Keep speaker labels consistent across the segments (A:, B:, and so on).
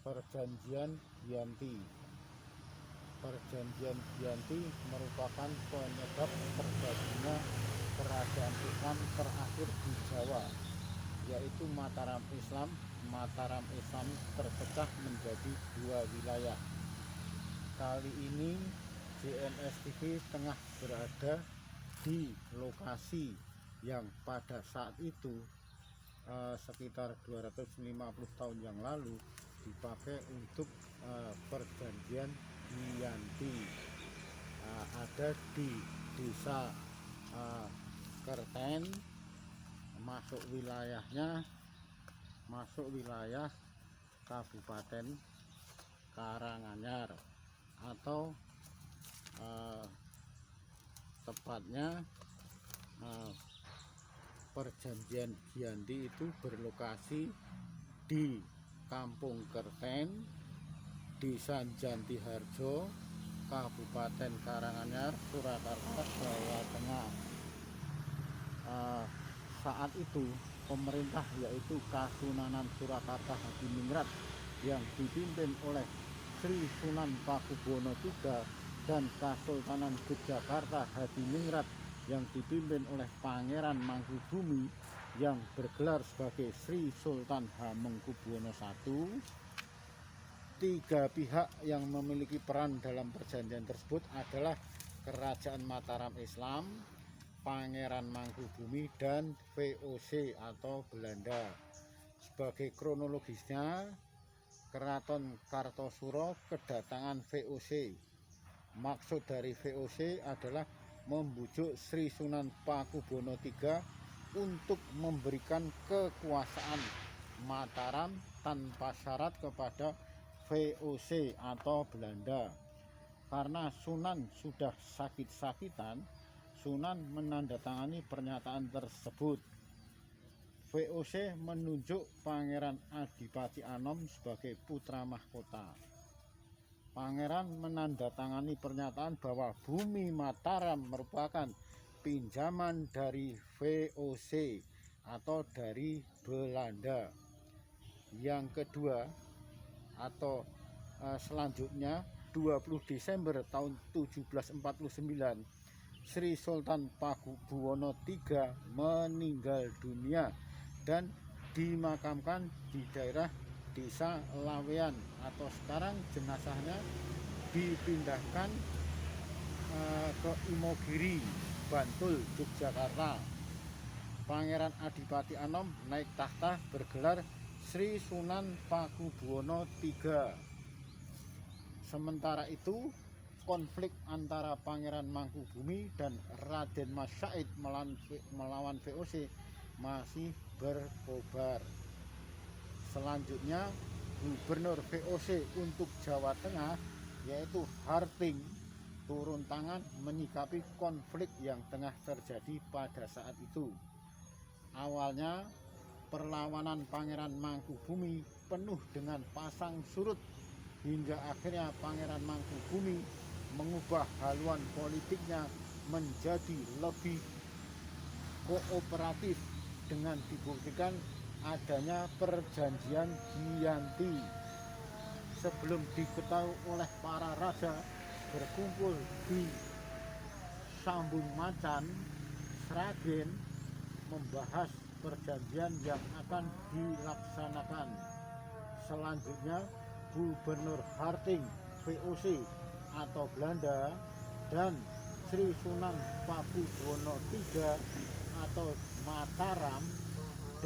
A: Perjanjian Giyanti. Perjanjian Giyanti merupakan penyebab terjadinya kerajaan Islam terakhir di Jawa, yaitu Mataram Islam. Mataram Islam terpecah menjadi dua wilayah. Kali ini JNS TV tengah berada di lokasi yang pada saat itu sekitar 250 tahun yang lalu dipakai untuk perjanjian Giyanti. Ada di desa Kerten, masuk wilayah Kabupaten Karanganyar, atau tepatnya perjanjian Giyanti itu berlokasi di Kampung Kerten, Desa Jantiharjo, Kabupaten Karanganyar, Surakarta, Jawa Tengah. Saat itu pemerintah, yaitu Kasunanan Surakarta Hadiningrat, yang dipimpin oleh Sri Sunan Pakubuwono III, dan Kasultanan Yogyakarta Hadiningrat yang dipimpin oleh Pangeran Mangkubumi yang bergelar sebagai Sri Sultan Hamengkubuwono I. Tiga pihak yang memiliki peran dalam perjanjian tersebut adalah Kerajaan Mataram Islam, Pangeran Mangkubumi, dan VOC atau Belanda. Sebagai kronologisnya, Keraton Kartosuro kedatangan VOC. Maksud dari VOC adalah membujuk Sri Sunan Pakubuwono III untuk memberikan kekuasaan Mataram tanpa syarat kepada VOC atau Belanda. Karena Sunan sudah sakit-sakitan, Sunan menandatangani pernyataan tersebut. VOC menunjuk Pangeran Adipati Anom sebagai putra mahkota. Pangeran menandatangani pernyataan bahwa bumi Mataram merupakan pinjaman dari VOC atau dari Belanda. Yang kedua, atau selanjutnya, 20 Desember tahun 1749, Sri Sultan Pakubuwono III meninggal dunia dan dimakamkan di daerah Desa Lawean, atau sekarang jenazahnya dipindahkan ke Imogiri, Bantul, Yogyakarta. Pangeran Adipati Anom naik tahta bergelar Sri Sunan Pakubuwono III. Sementara itu, konflik antara Pangeran Mangkubumi dan Raden Mas Said melawan VOC masih berkobar. Selanjutnya, Gubernur VOC untuk Jawa Tengah, yaitu Harting, turun tangan menyikapi konflik yang tengah terjadi pada saat itu. Awalnya, perlawanan Pangeran Mangkubumi penuh dengan pasang surut, hingga akhirnya Pangeran Mangkubumi mengubah haluan politiknya menjadi lebih kooperatif dengan dibuktikan adanya perjanjian Giyanti. Sebelum diketahui oleh para raja, berkumpul di Sambung Macan, Sragen, membahas perjanjian yang akan dilaksanakan. Selanjutnya, Gubernur Harting, VOC atau Belanda, dan Sri Sunan Pakubuwono III atau Mataram,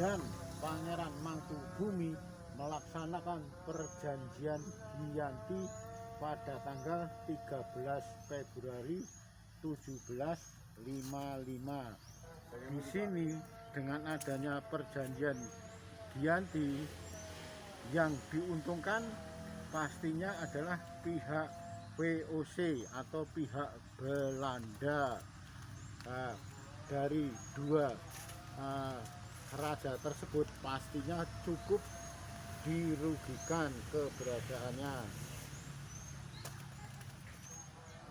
A: dan Pangeran Mangkubumi melaksanakan perjanjian Giyanti pada tanggal 13 Februari 1755. Di sini, dengan adanya perjanjian Giyanti, yang diuntungkan pastinya adalah pihak VOC atau pihak Belanda. Dari dua raja tersebut pastinya cukup dirugikan keberadaannya.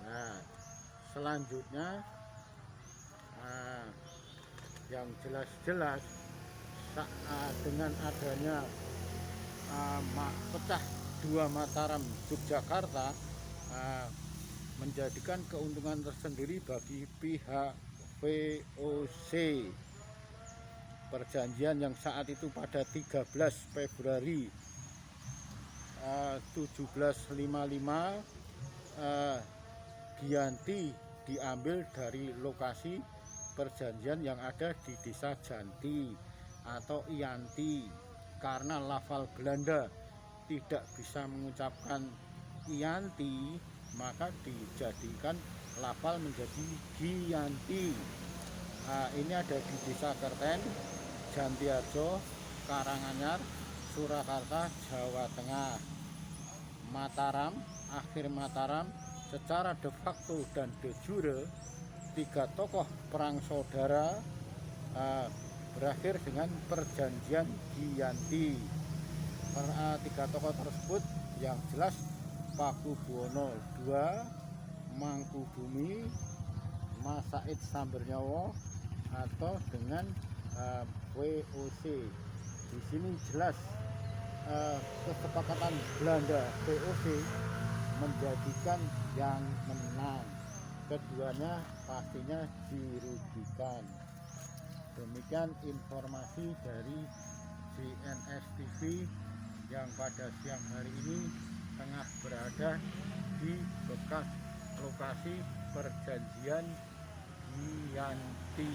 A: Nah, selanjutnya yang jelas-jelas dengan adanya pecah 2 Mataram Yogyakarta menjadikan keuntungan tersendiri bagi pihak VOC. Perjanjian yang saat itu pada 13 Februari 1755 Giyanti diambil dari lokasi perjanjian yang ada di Desa Janti atau Ianti, karena lafal Belanda tidak bisa mengucapkan Ianti, maka dijadikan lafal menjadi Giyanti. Ini ada di Desa Kerten, Jantiarjo, Karanganyar, Surakarta, Jawa Tengah. Mataram, akhir Mataram, secara de facto dan de jure 3 tokoh perang saudara berakhir dengan perjanjian Giyanti. 3 tokoh tersebut yang jelas Pakubuwono II, Mangkubumi, Mas Said Sambernyawa, atau dengan VOC. Di sini jelas kesepakatan Belanda VOC menjadikan yang menang, keduanya pastinya dirugikan. Demikian informasi dari CNS TV yang pada siang hari ini tengah berada di bekas lokasi perjanjian Giyanti.